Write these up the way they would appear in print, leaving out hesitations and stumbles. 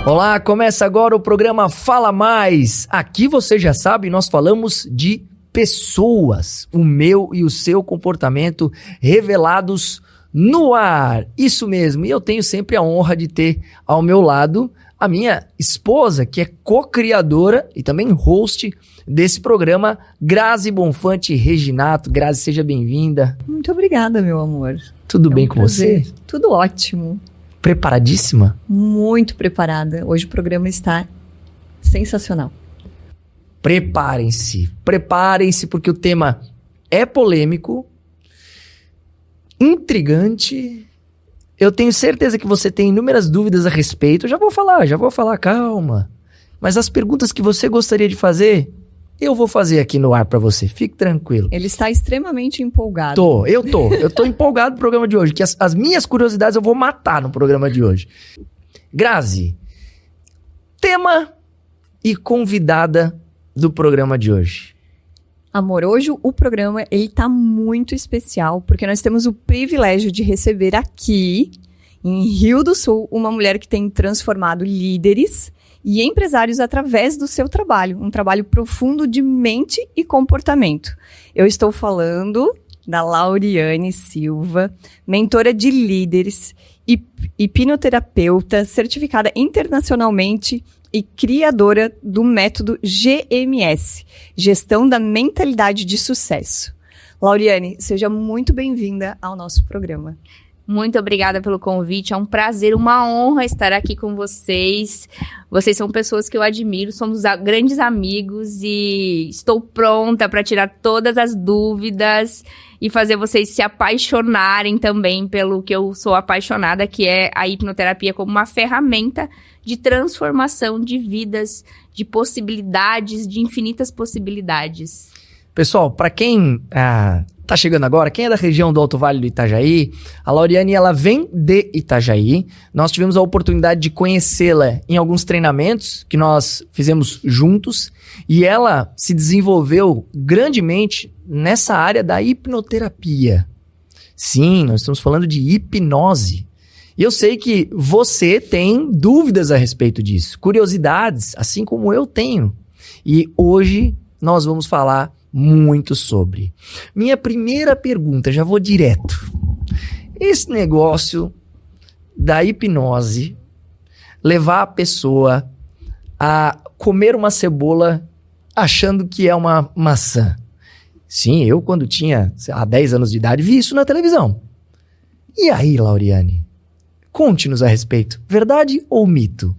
Olá, começa agora o programa Fala Mais. Aqui você já sabe, nós falamos de pessoas, o meu e o seu comportamento revelados no ar. Isso mesmo, e eu tenho sempre a honra de ter ao meu lado a minha esposa, que é co-criadora e também host desse programa, Grazi Bonfante Reginato. Grazi, seja bem-vinda. Muito obrigada, meu amor. Tudo bem com você? Tudo ótimo. Preparadíssima? Muito preparada. Hoje o programa está sensacional. Preparem-se, porque o tema é polêmico, intrigante. Eu tenho certeza que você tem inúmeras dúvidas a respeito. Eu já vou falar, calma. Mas as perguntas que você gostaria de fazer, eu vou fazer aqui no ar pra você. Fique tranquilo. Ele está extremamente empolgado. Eu tô empolgado no programa de hoje, que as minhas curiosidades eu vou matar no programa de hoje. Grazi, tema e convidada do programa de hoje. Amor, hoje o programa ele tá muito especial, porque nós temos o privilégio de receber aqui, em Rio do Sul, uma mulher que tem transformado líderes e empresários através do seu trabalho, um trabalho profundo de mente e comportamento. Eu estou falando da Lauriane Silva, mentora de líderes, hipnoterapeuta, certificada internacionalmente e criadora do método GMS, Gestão da Mentalidade de Sucesso. Lauriane, seja muito bem-vinda ao nosso programa. Muito obrigada pelo convite, é um prazer, uma honra estar aqui com vocês. Vocês são pessoas que eu admiro, somos grandes amigos e estou pronta para tirar todas as dúvidas e fazer vocês se apaixonarem também pelo que eu sou apaixonada, que é a hipnoterapia como uma ferramenta de transformação de vidas, de possibilidades, de infinitas possibilidades. Pessoal, para quem tá chegando agora, quem é da região do Alto Vale do Itajaí, a Lauriane, ela vem de Itajaí. Nós tivemos a oportunidade de conhecê-la em alguns treinamentos que nós fizemos juntos e ela se desenvolveu grandemente nessa área da hipnoterapia. Sim, nós estamos falando de hipnose. E eu sei que você tem dúvidas a respeito disso, curiosidades, assim como eu tenho. E hoje nós vamos falar muito sobre. Minha primeira pergunta, já vou direto. Esse negócio da hipnose levar a pessoa a comer uma cebola achando que é uma maçã. Sim, eu quando tinha 10 anos de idade vi isso na televisão. E aí, Lauriane? Conte-nos a respeito. Verdade ou mito?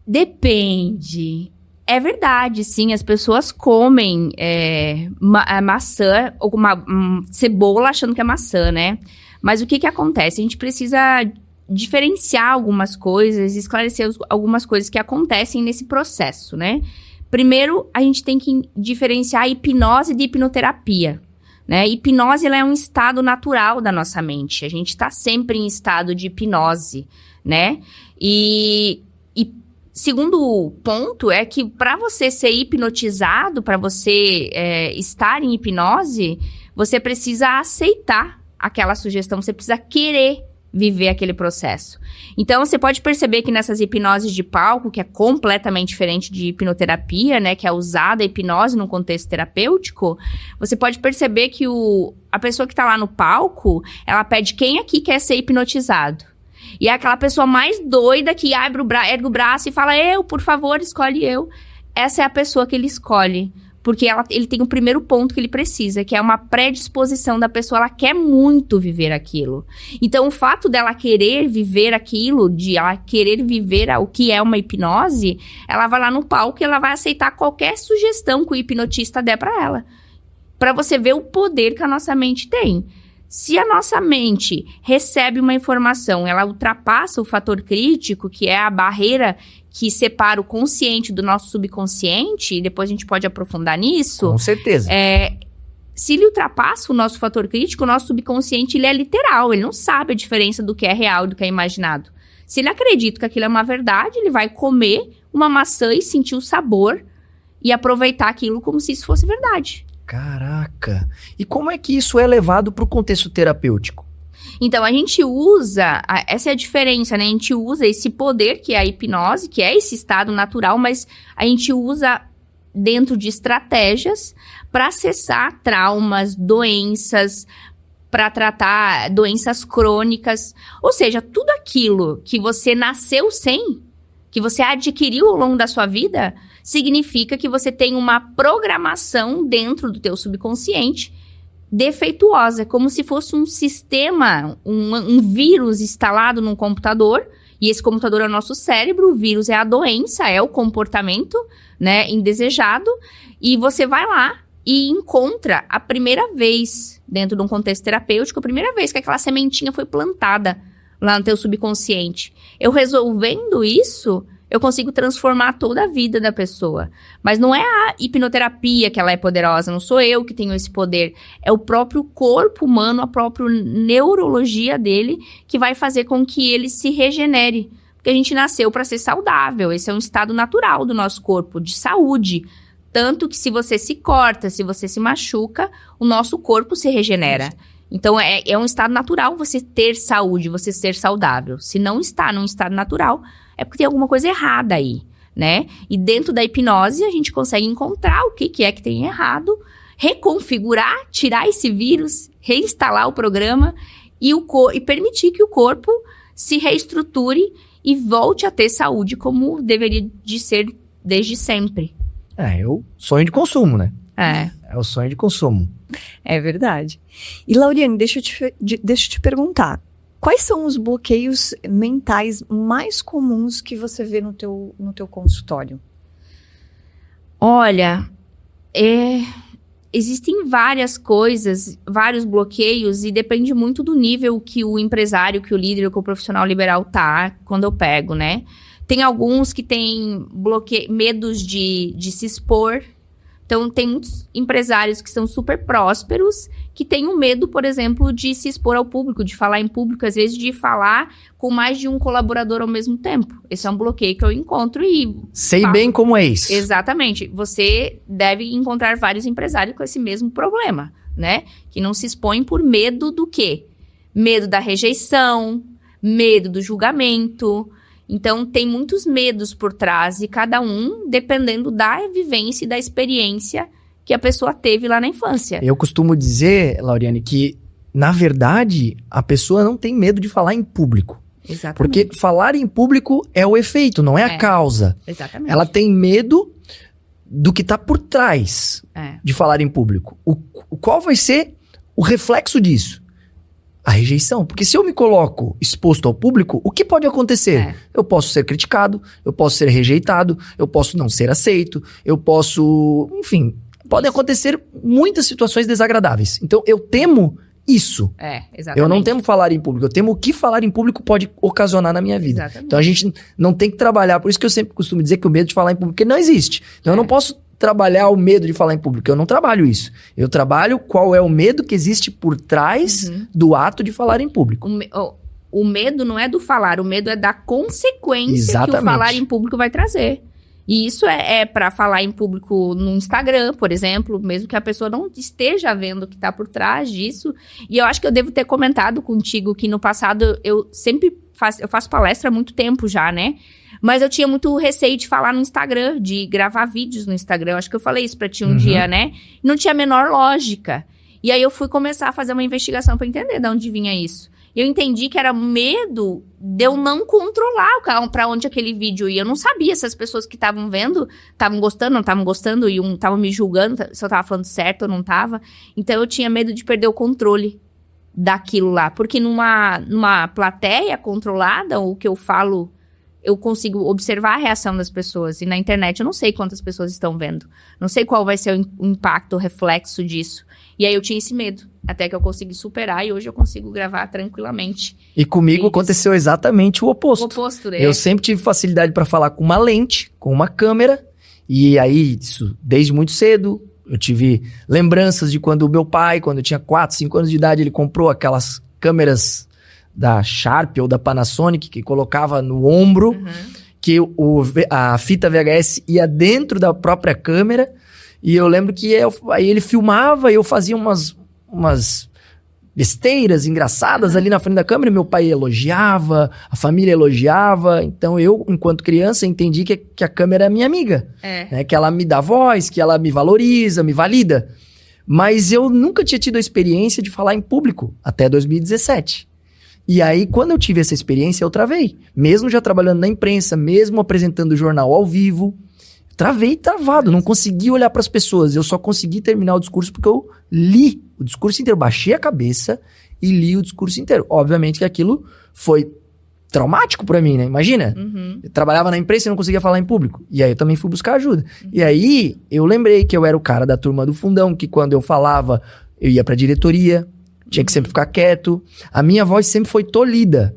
Depende. É verdade, sim. As pessoas comem maçã ou cebola achando que é maçã, né? Mas o que acontece? A gente precisa diferenciar algumas coisas, esclarecer algumas coisas que acontecem nesse processo, né? Primeiro, a gente tem que diferenciar a hipnose de hipnoterapia. Né? Hipnose ela é um estado natural da nossa mente. A gente está sempre em estado de hipnose, né? E segundo ponto é que para você ser hipnotizado, para você estar em hipnose, você precisa aceitar aquela sugestão, você precisa querer viver aquele processo. Então, você pode perceber que nessas hipnoses de palco, que é completamente diferente de hipnoterapia, né, que é usada a hipnose num contexto terapêutico, você pode perceber que a pessoa que tá lá no palco, ela pede quem aqui quer ser hipnotizado. E é aquela pessoa mais doida que ergue o braço e fala, por favor, escolhe eu. Essa é a pessoa que ele escolhe. Porque ele tem o primeiro ponto que ele precisa, que é uma predisposição da pessoa, ela quer muito viver aquilo. Então, o fato dela querer viver aquilo, de ela querer viver o que é uma hipnose, ela vai lá no palco e ela vai aceitar qualquer sugestão que o hipnotista der para ela. Para você ver o poder que a nossa mente tem. Se a nossa mente recebe uma informação, ela ultrapassa o fator crítico, que é a barreira que separa o consciente do nosso subconsciente, e depois a gente pode aprofundar nisso. Com certeza. Se ele ultrapassa o nosso fator crítico, o nosso subconsciente ele é literal, ele não sabe a diferença do que é real e do que é imaginado. Se ele acredita que aquilo é uma verdade, ele vai comer uma maçã e sentir o sabor e aproveitar aquilo como se isso fosse verdade. Caraca! E como é que isso é levado para o contexto terapêutico? Então, a gente usa, essa é a diferença, né? A gente usa esse poder que é a hipnose, que é esse estado natural, mas a gente usa dentro de estratégias para acessar traumas, doenças, para tratar doenças crônicas. Ou seja, tudo aquilo que você nasceu sem, que você adquiriu ao longo da sua vida, significa que você tem uma programação dentro do teu subconsciente defeituosa, como se fosse um sistema, um vírus instalado num computador, e esse computador é o nosso cérebro, o vírus é a doença, é o comportamento, né, indesejado, e você vai lá e encontra a primeira vez, dentro de um contexto terapêutico, a primeira vez que aquela sementinha foi plantada lá no teu subconsciente. Eu resolvendo isso, eu consigo transformar toda a vida da pessoa. Mas não é a hipnoterapia que ela é poderosa, não sou eu que tenho esse poder. É o próprio corpo humano, a própria neurologia dele, que vai fazer com que ele se regenere. Porque a gente nasceu para ser saudável, esse é um estado natural do nosso corpo, de saúde. Tanto que se você se corta, se você se machuca, o nosso corpo se regenera. Então, é um estado natural você ter saúde, você ser saudável. Se não está num estado natural, é porque tem alguma coisa errada aí, né? E dentro da hipnose, a gente consegue encontrar o que é que tem errado, reconfigurar, tirar esse vírus, reinstalar o programa e permitir que o corpo se reestruture e volte a ter saúde como deveria de ser desde sempre. É o sonho de consumo, né? É o sonho de consumo. É verdade. E, Lauriane, deixa eu te perguntar. Quais são os bloqueios mentais mais comuns que você vê no teu consultório? Olha, existem várias coisas, vários bloqueios, e depende muito do nível que o empresário, que o líder, que o profissional liberal tá, quando eu pego, né? Tem alguns que têm medos de se expor. Então, tem muitos empresários que são super prósperos, que têm o medo, por exemplo, de se expor ao público, de falar em público, às vezes de falar com mais de um colaborador ao mesmo tempo. Esse é um bloqueio que eu encontro e... Sei bem como é isso. Exatamente. Você deve encontrar vários empresários com esse mesmo problema, né? Que não se expõem por medo do quê? Medo da rejeição, medo do julgamento. Então, tem muitos medos por trás, e cada um dependendo da vivência e da experiência que a pessoa teve lá na infância. Eu costumo dizer, Lauriane, que, na verdade, a pessoa não tem medo de falar em público. Exatamente. Porque falar em público é o efeito, não é a causa. Exatamente. Ela tem medo do que está por trás de falar em público. Qual vai ser o reflexo disso? A rejeição. Porque se eu me coloco exposto ao público, o que pode acontecer? Eu posso ser criticado, eu posso ser rejeitado, eu posso não ser aceito, eu posso... Enfim, podem acontecer muitas situações desagradáveis. Então, eu temo isso. Exatamente. Eu não temo falar em público, eu temo o que falar em público pode ocasionar na minha vida. Exatamente. Então, a gente não tem que trabalhar. Por isso que eu sempre costumo dizer que o medo de falar em público não existe. Então, eu não posso trabalhar o medo de falar em público. Eu não trabalho isso. Eu trabalho qual é o medo que existe por trás do ato de falar em público. O medo não é do falar, o medo é da consequência que o falar em público vai trazer. E isso é para falar em público no Instagram, por exemplo, mesmo que a pessoa não esteja vendo o que está por trás disso. E eu acho que eu devo ter comentado contigo que no passado eu sempre faço palestra há muito tempo já, né? Mas eu tinha muito receio de falar no Instagram, de gravar vídeos no Instagram. Acho que eu falei isso pra ti um dia, né? Não tinha a menor lógica. E aí eu fui começar a fazer uma investigação pra entender de onde vinha isso. E eu entendi que era medo de eu não controlar pra onde aquele vídeo ia. Eu não sabia se as pessoas que estavam vendo estavam gostando, não estavam gostando, e estavam me julgando se eu tava falando certo ou não tava. Então eu tinha medo de perder o controle daquilo lá. Porque numa plateia controlada, o que eu falo... Eu consigo observar a reação das pessoas. E na internet eu não sei quantas pessoas estão vendo. Não sei qual vai ser o impacto, o reflexo disso. E aí eu tinha esse medo. Até que eu consegui superar e hoje eu consigo gravar tranquilamente. E comigo aconteceu exatamente o oposto. O oposto, né? Eu sempre tive facilidade para falar com uma lente, com uma câmera. E aí, isso desde muito cedo. Eu tive lembranças de quando o meu pai, quando eu tinha 4, 5 anos de idade, ele comprou aquelas câmeras... da Sharp ou da Panasonic, que colocava no ombro, que a fita VHS ia dentro da própria câmera, e eu lembro que aí ele filmava e eu fazia umas besteiras engraçadas ali na frente da câmera, meu pai elogiava, a família elogiava, então eu, enquanto criança, entendi que a câmera é minha amiga, né? Que ela me dá voz, que ela me valoriza, me valida. Mas eu nunca tinha tido a experiência de falar em público, até 2017. E aí, quando eu tive essa experiência, eu travei. Mesmo já trabalhando na imprensa, mesmo apresentando o jornal ao vivo, travei travado, não consegui olhar para as pessoas. Eu só consegui terminar o discurso porque eu li o discurso inteiro, baixei a cabeça e li o discurso inteiro. Obviamente que aquilo foi traumático para mim, né? Imagina, eu trabalhava na imprensa e não conseguia falar em público. E aí eu também fui buscar ajuda. E aí eu lembrei que eu era o cara da turma do fundão, que quando eu falava, eu ia pra diretoria, tinha que sempre ficar quieto. A minha voz sempre foi tolhida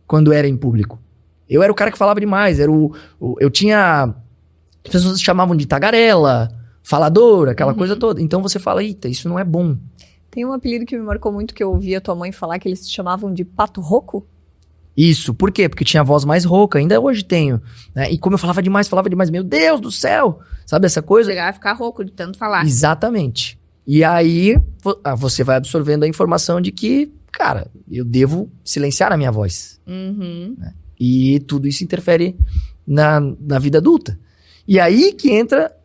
quando era em público. Eu era o cara que falava demais, eu tinha... As pessoas chamavam de tagarela, falador, aquela coisa toda. Então você fala, eita, isso não é bom. Tem um apelido que me marcou muito, que eu ouvia tua mãe falar, que eles se chamavam de pato rouco. Isso, por quê? Porque tinha a voz mais rouca, ainda hoje tenho. Né? E como eu falava demais, meu Deus do céu! Sabe essa coisa? Chegar a ficar rouco de tanto falar. Exatamente. E aí, você vai absorvendo a informação de que, cara, eu devo silenciar a minha voz. Né? E tudo isso interfere na vida adulta. E aí que entra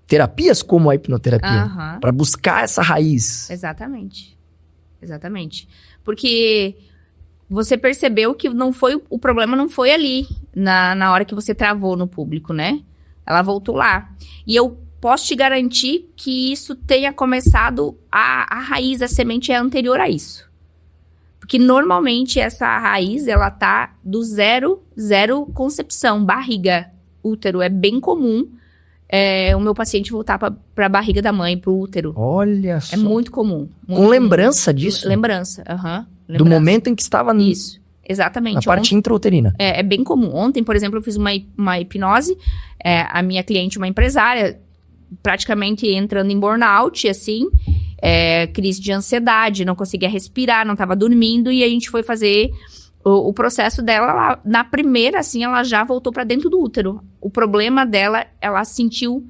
terapias como a hipnoterapia, para buscar essa raiz. Exatamente. Porque você percebeu que o problema não foi ali, na hora que você travou no público, né? Ela voltou lá. E eu posso te garantir que isso tenha começado, a raiz, a semente é anterior a isso. Porque normalmente essa raiz, ela tá do zero concepção, barriga, útero. É bem comum o meu paciente voltar para a barriga da mãe, pro útero. Olha só. É muito comum. Com lembrança disso? Lembrança. Do momento em que estava Isso, exatamente. Na parte intrauterina. É bem comum. Ontem, por exemplo, eu fiz uma hipnose. A minha cliente, uma empresária, praticamente entrando em burnout, assim, crise de ansiedade, não conseguia respirar, não estava dormindo, e a gente foi fazer o processo dela lá. Na primeira, assim, ela já voltou para dentro do útero. O problema dela, ela sentiu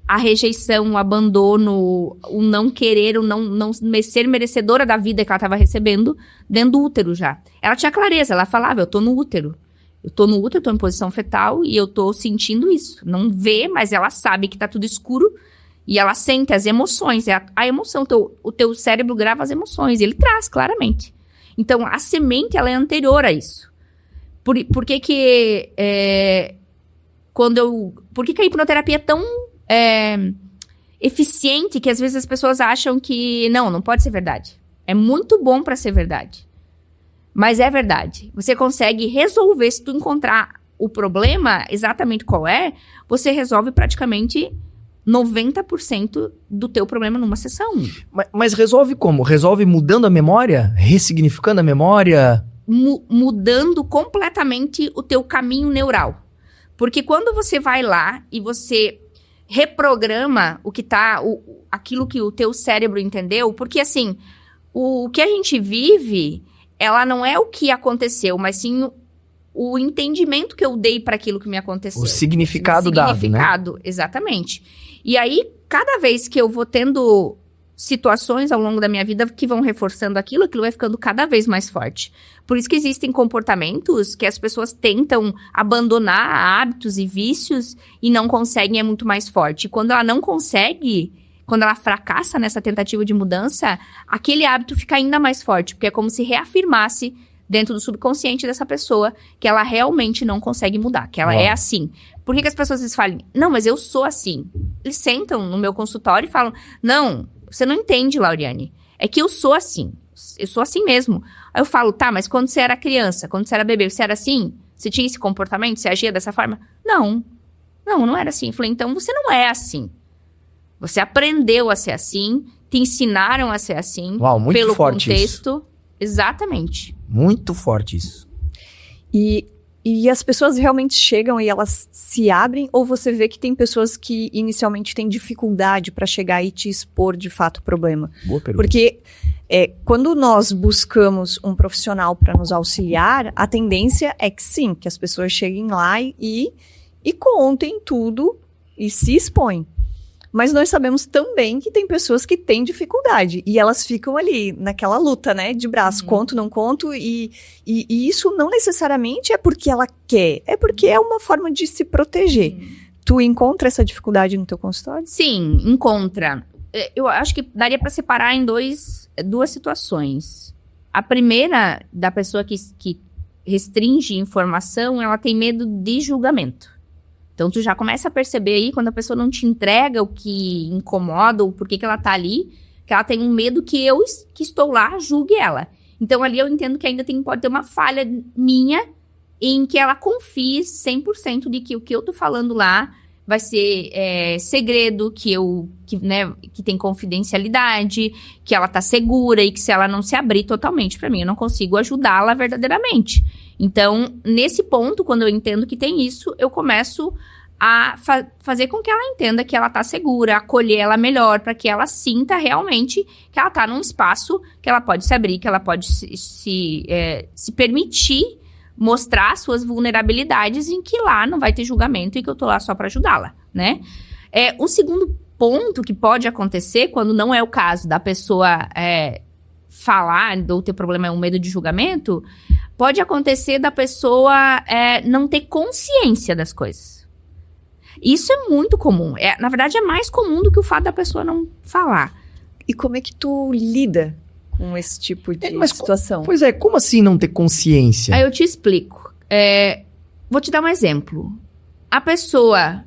a rejeição, o abandono, o não querer, o não ser merecedora da vida que ela estava recebendo dentro do útero já. Ela tinha clareza, ela falava, eu tô no útero. Eu tô em posição fetal e eu tô sentindo isso. Não vê, mas ela sabe que tá tudo escuro e ela sente as emoções. A emoção, o teu cérebro grava as emoções, ele traz claramente. Então, a semente, ela é anterior a isso. Por que que a hipnoterapia é tão eficiente que às vezes as pessoas acham que não pode ser verdade. É muito bom para ser verdade. Mas é verdade. Você consegue resolver, se tu encontrar o problema, exatamente qual você resolve praticamente 90% do teu problema numa sessão. Mas resolve como? Resolve mudando a memória? Ressignificando a memória? Mudando completamente o teu caminho neural. Porque quando você vai lá e você reprograma aquilo que o teu cérebro entendeu, porque assim, o que a gente vive, ela não é o que aconteceu, mas sim o entendimento que eu dei para aquilo que me aconteceu. O significado dado, né? Exatamente. E aí, cada vez que eu vou tendo situações ao longo da minha vida que vão reforçando aquilo vai ficando cada vez mais forte. Por isso que existem comportamentos que as pessoas tentam abandonar hábitos e vícios e não conseguem, é muito mais forte. E quando ela não consegue, quando ela fracassa nessa tentativa de mudança, aquele hábito fica ainda mais forte, porque é como se reafirmasse dentro do subconsciente dessa pessoa que ela realmente não consegue mudar, que ela é assim. Por que as pessoas às vezes falam, não, mas eu sou assim? Eles sentam no meu consultório e falam, não, você não entende, Lauriane, é que eu sou assim mesmo. Aí eu falo, tá, mas quando você era criança, quando você era bebê, você era assim? Você tinha esse comportamento? Você agia dessa forma? Não era assim. Eu falei, então você não é assim. Você aprendeu a ser assim, te ensinaram a ser assim. Uau, muito pelo forte contexto. Isso. Exatamente. Muito forte isso. E as pessoas realmente chegam e elas se abrem, ou você vê que tem pessoas que inicialmente têm dificuldade para chegar e te expor de fato o problema? Boa pergunta. Porque quando nós buscamos um profissional para nos auxiliar, a tendência é que sim, que as pessoas cheguem lá e contem tudo e se expõem. Mas nós sabemos também que tem pessoas que têm dificuldade e elas ficam ali naquela luta, né, de braço, conto, não conto, e isso não necessariamente é porque ela quer, é porque é uma forma de se proteger. Tu encontra essa dificuldade no teu consultório? Sim, encontra. Eu acho que daria para separar em duas situações. A primeira, da pessoa que restringe informação, ela tem medo de julgamento. Então, tu já começa a perceber aí, quando a pessoa não te entrega o que incomoda, ou por que ela tá ali, que ela tem um medo que eu, que estou lá, julgue ela. Então, ali eu entendo que ainda pode ter uma falha minha em que ela confie 100% de que o que eu tô falando lá vai ser segredo, que tem confidencialidade, que ela tá segura e que se ela não se abrir totalmente pra mim, eu não consigo ajudá-la verdadeiramente. Então, nesse ponto, quando eu entendo que tem isso, eu começo a fazer com que ela entenda que ela tá segura, acolher ela melhor, para que ela sinta realmente que ela tá num espaço que ela pode se abrir, que ela pode se permitir mostrar suas vulnerabilidades, em que lá não vai ter julgamento e que eu tô lá só para ajudá-la, né? Um segundo ponto que pode acontecer, quando não é o caso da pessoa falar ou ter problema, um medo de julgamento, pode acontecer da pessoa não ter consciência das coisas. Isso é muito comum. Na verdade, é mais comum do que o fato da pessoa não falar. E como é que tu lida com esse tipo de situação? Pois é, como assim não ter consciência? Aí eu te explico. Vou te dar um exemplo. A pessoa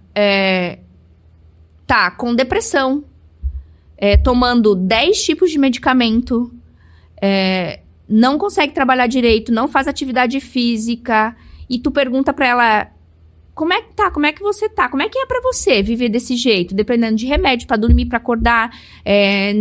tá com depressão, tomando 10 tipos de medicamento, não consegue trabalhar direito, não faz atividade física, e tu pergunta pra ela, como é que tá? Como é que você tá? Como é que é pra você viver desse jeito? Dependendo de remédio pra dormir, pra acordar,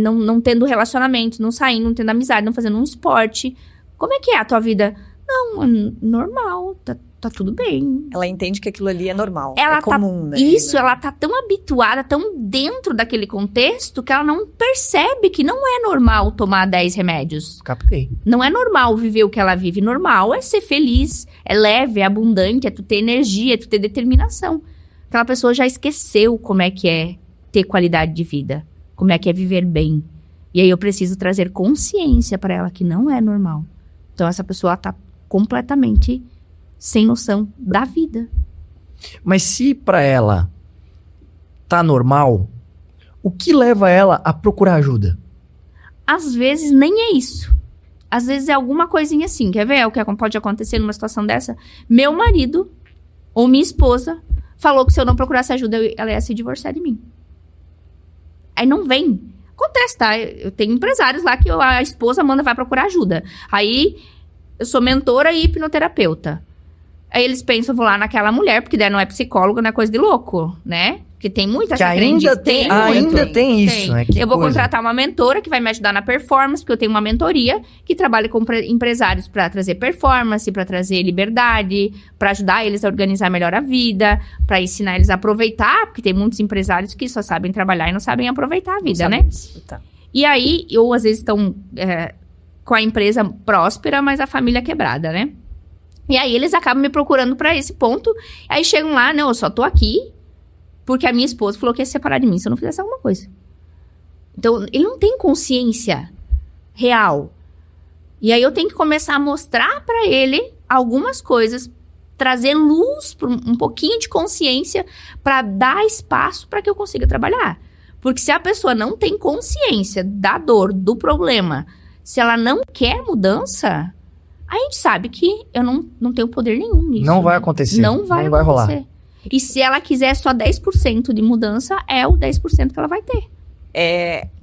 não tendo relacionamento, não saindo, não tendo amizade, não fazendo um esporte. Como é que é a tua vida? Não, normal, tá tudo bem. Ela entende que aquilo ali é normal, ela é comum, né? Isso, ela tá tão habituada, tão dentro daquele contexto, que ela não percebe que não é normal tomar 10 remédios. Captei. Não é normal viver o que ela vive. Normal é ser feliz, é leve, é abundante, é tu ter energia, é tu ter determinação. Aquela pessoa já esqueceu como é que é ter qualidade de vida, como é que é viver bem. E aí eu preciso trazer consciência pra ela que não é normal. Então essa pessoa tá completamente sem noção da vida. Mas se pra ela tá normal, o que leva ela a procurar ajuda? Às vezes nem é isso. Às vezes é alguma coisinha assim. Quer ver o que pode acontecer numa situação dessa? Meu marido ou minha esposa falou que se eu não procurasse ajuda, ela ia se divorciar de mim. Aí não vem. Acontece, tá? Eu tenho empresários lá que a esposa vai procurar ajuda. Aí eu sou mentora e hipnoterapeuta. Aí eles pensam, vou lá naquela mulher, porque daí não é psicóloga, não é coisa de louco, né? Porque tem muita que ainda tem isso, né? Eu vou contratar uma mentora que vai me ajudar na performance, porque eu tenho uma mentoria que trabalha com empresários para trazer performance, para trazer liberdade, para ajudar eles a organizar melhor a vida, para ensinar eles a aproveitar, porque tem muitos empresários que só sabem trabalhar e não sabem aproveitar a vida, né? Tá. E aí, ou às vezes estão com a empresa próspera, mas a família quebrada, né? E aí eles acabam me procurando pra esse ponto. Aí chegam lá, não, eu só tô aqui porque a minha esposa falou que ia se separar de mim se eu não fizesse alguma coisa. Então, ele não tem consciência real. E aí eu tenho que começar a mostrar pra ele algumas coisas, trazer luz, um pouquinho de consciência pra dar espaço pra que eu consiga trabalhar. Porque se a pessoa não tem consciência da dor, do problema, se ela não quer mudança, a gente sabe que eu não tenho poder nenhum nisso. Não vai acontecer. Não vai rolar. E se ela quiser só 10% de mudança, é o 10% que ela vai ter.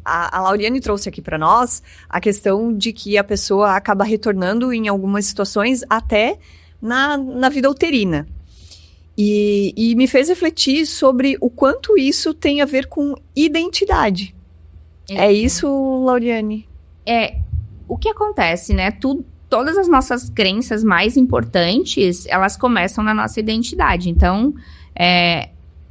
A Lauriane trouxe aqui para nós a questão de que a pessoa acaba retornando em algumas situações até na vida uterina. E me fez refletir sobre o quanto isso tem a ver com identidade. É isso, Lauriane? O que acontece, né? Todas as nossas crenças mais importantes, elas começam na nossa identidade. Então,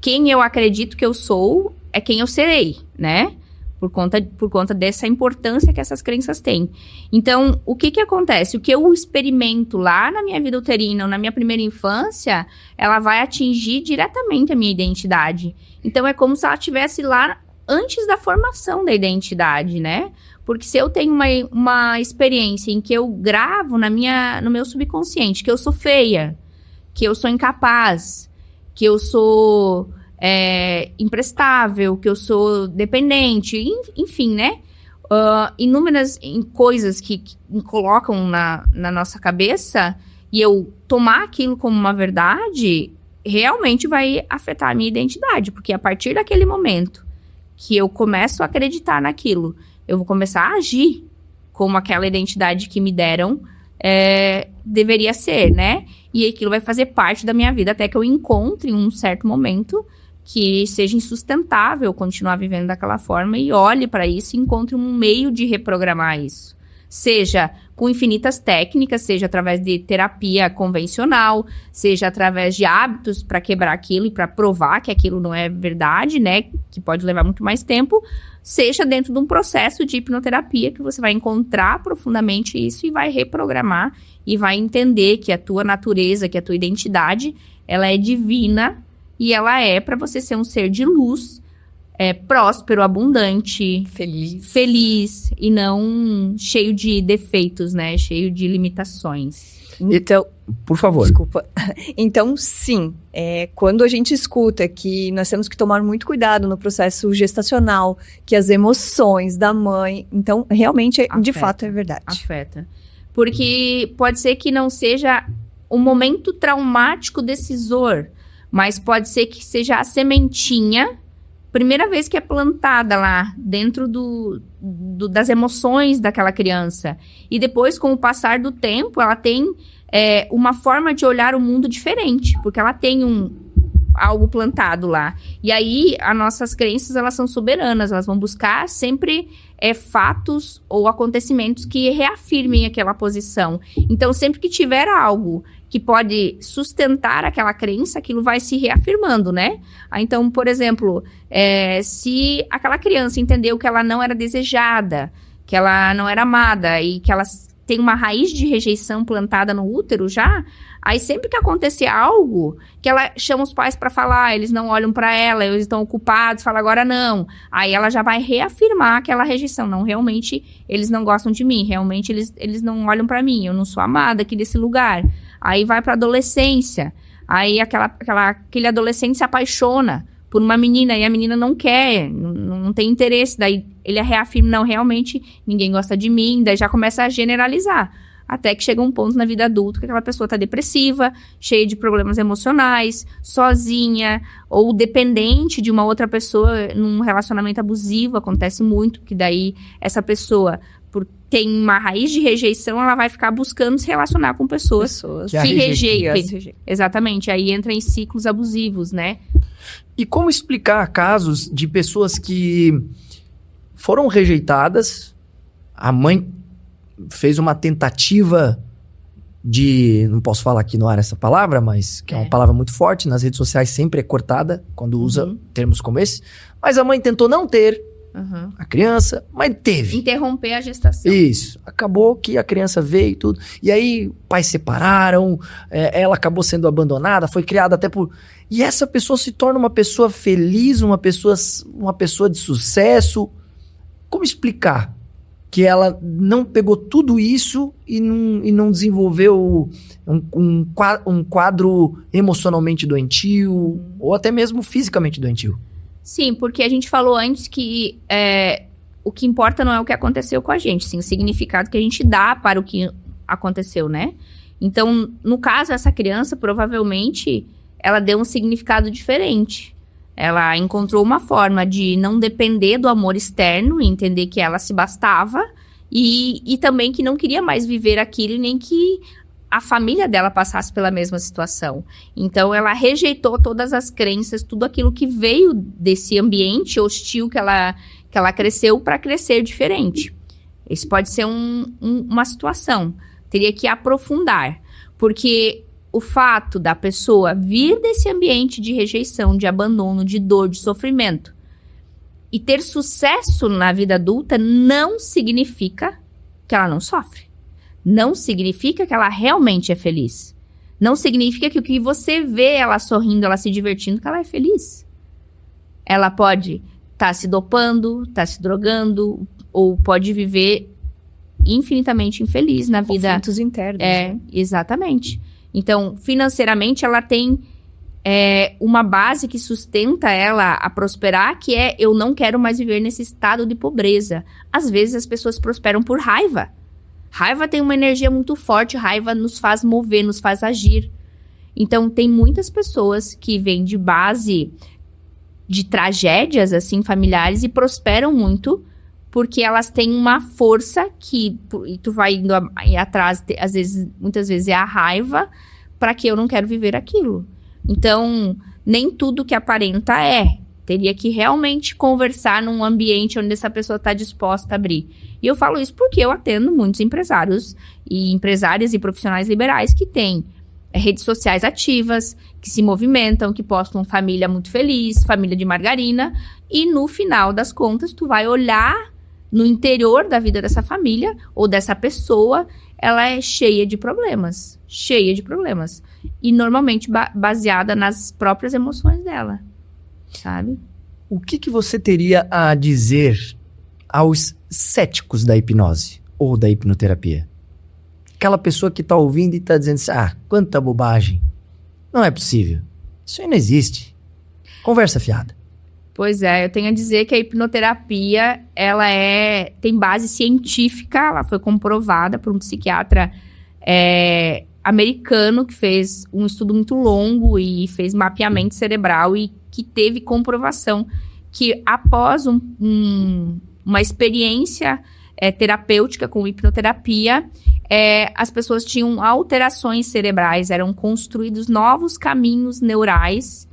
quem eu acredito que eu sou é quem eu serei, né? por conta dessa importância que essas crenças têm. Então, o que acontece? O que eu experimento lá na minha vida uterina ou na minha primeira infância, ela vai atingir diretamente a minha identidade. Então, é como se ela estivesse lá antes da formação da identidade, né? Porque se eu tenho uma experiência em que eu gravo no meu subconsciente que eu sou feia, que eu sou incapaz, que eu sou imprestável, que eu sou dependente, enfim, né? Inúmeras coisas que colocam na nossa cabeça, e eu tomar aquilo como uma verdade, realmente vai afetar a minha identidade, porque a partir daquele momento que eu começo a acreditar naquilo, eu vou começar a agir como aquela identidade que me deram deveria ser, né? E aquilo vai fazer parte da minha vida até que eu encontre um certo momento que seja insustentável continuar vivendo daquela forma e olhe para isso e encontre um meio de reprogramar isso. Seja com infinitas técnicas, seja através de terapia convencional, seja através de hábitos para quebrar aquilo e para provar que aquilo não é verdade, né? Que pode levar muito mais tempo, seja dentro de um processo de hipnoterapia que você vai encontrar profundamente isso e vai reprogramar e vai entender que a tua natureza, que a tua identidade, ela é divina e ela é para você ser um ser de luz, próspero, abundante, feliz e não cheio de defeitos, né? Cheio de limitações. Então, por favor. Desculpa. Então, sim, quando a gente escuta que nós temos que tomar muito cuidado no processo gestacional, que as emoções da mãe, então, realmente, de fato, é verdade. Afeta. Porque pode ser que não seja um momento traumático decisor, mas pode ser que seja a sementinha, primeira vez que é plantada lá dentro das emoções daquela criança. E depois, com o passar do tempo, ela tem uma forma de olhar o mundo diferente, porque ela tem algo plantado lá. E aí, as nossas crenças, elas são soberanas, elas vão buscar sempre fatos ou acontecimentos que reafirmem aquela posição. Então, sempre que tiver algo que pode sustentar aquela crença, aquilo vai se reafirmando, né? Então, por exemplo, se aquela criança entendeu que ela não era desejada, que ela não era amada e que ela tem uma raiz de rejeição plantada no útero já, aí sempre que acontecer algo, que ela chama os pais para falar, eles não olham para ela, eles estão ocupados, fala agora não. Aí ela já vai reafirmar aquela rejeição. Não, realmente eles não gostam de mim, realmente eles não olham para mim, eu não sou amada aqui desse lugar. Aí vai para adolescência, aí aquele adolescente se apaixona por uma menina e a menina não quer, não tem interesse, daí ele reafirma, não, realmente ninguém gosta de mim, daí já começa a generalizar, até que chega um ponto na vida adulta que aquela pessoa está depressiva, cheia de problemas emocionais, sozinha ou dependente de uma outra pessoa num relacionamento abusivo, acontece muito, que daí essa pessoa tem uma raiz de rejeição, ela vai ficar buscando se relacionar com pessoas que rejeitam. Exatamente, aí entra em ciclos abusivos, né? E como explicar casos de pessoas que foram rejeitadas, a mãe fez uma tentativa de, não posso falar aqui no ar essa palavra, mas que é uma palavra muito forte, nas redes sociais sempre é cortada quando usa termos como esse, mas a mãe tentou não ter a criança, mas teve. Interromper a gestação. Isso. Acabou que a criança veio e tudo. E aí, pais separaram, ela acabou sendo abandonada, foi criada até por... E essa pessoa se torna uma pessoa feliz, uma pessoa de sucesso. Como explicar que ela não pegou tudo isso e não desenvolveu um quadro emocionalmente doentio, ou até mesmo fisicamente doentio? Sim, porque a gente falou antes que o que importa não é o que aconteceu com a gente, sim o significado que a gente dá para o que aconteceu, né? Então, no caso, essa criança, provavelmente, ela deu um significado diferente. Ela encontrou uma forma de não depender do amor externo e entender que ela se bastava e também que não queria mais viver aquilo, nem que a família dela passasse pela mesma situação. Então, ela rejeitou todas as crenças, tudo aquilo que veio desse ambiente hostil que ela cresceu para crescer diferente. Isso pode ser uma situação. Teria que aprofundar. Porque o fato da pessoa vir desse ambiente de rejeição, de abandono, de dor, de sofrimento, E ter sucesso na vida adulta não significa que ela não sofre. Não significa que ela realmente é feliz. Não significa que o que você vê ela sorrindo, ela se divertindo, que ela é feliz. Ela pode estar se dopando, estar se drogando, ou pode viver infinitamente infeliz na vida. Conflitos internos. Exatamente. Então, financeiramente, ela tem uma base que sustenta ela a prosperar, que é: eu não quero mais viver nesse estado de pobreza. Às vezes, as pessoas prosperam por raiva. Raiva tem uma energia muito forte, raiva nos faz mover, nos faz agir. Então, tem muitas pessoas que vêm de base de tragédias, assim, familiares e prosperam muito porque elas têm uma força que tu vai indo atrás, às vezes, muitas vezes é a raiva, para que eu não quero viver aquilo. Então, nem tudo que aparenta é. Teria que realmente conversar num ambiente onde essa pessoa está disposta a abrir. E eu falo isso porque eu atendo muitos empresários e empresárias e profissionais liberais que têm redes sociais ativas, que se movimentam, que postam família muito feliz, família de margarina, e no final das contas tu vai olhar no interior da vida dessa família ou dessa pessoa, ela é cheia de problemas. E normalmente baseada nas próprias emoções dela, sabe? O que você teria a dizer aos céticos da hipnose ou da hipnoterapia? Aquela pessoa que está ouvindo e está dizendo assim: quanta bobagem. Não é possível. Isso aí não existe. Conversa fiada. Pois é, eu tenho a dizer que a hipnoterapia, ela tem base científica, ela foi comprovada por um psiquiatra americano que fez um estudo muito longo e fez mapeamento cerebral e que teve comprovação que após uma experiência terapêutica com hipnoterapia, as pessoas tinham alterações cerebrais, eram construídos novos caminhos neurais.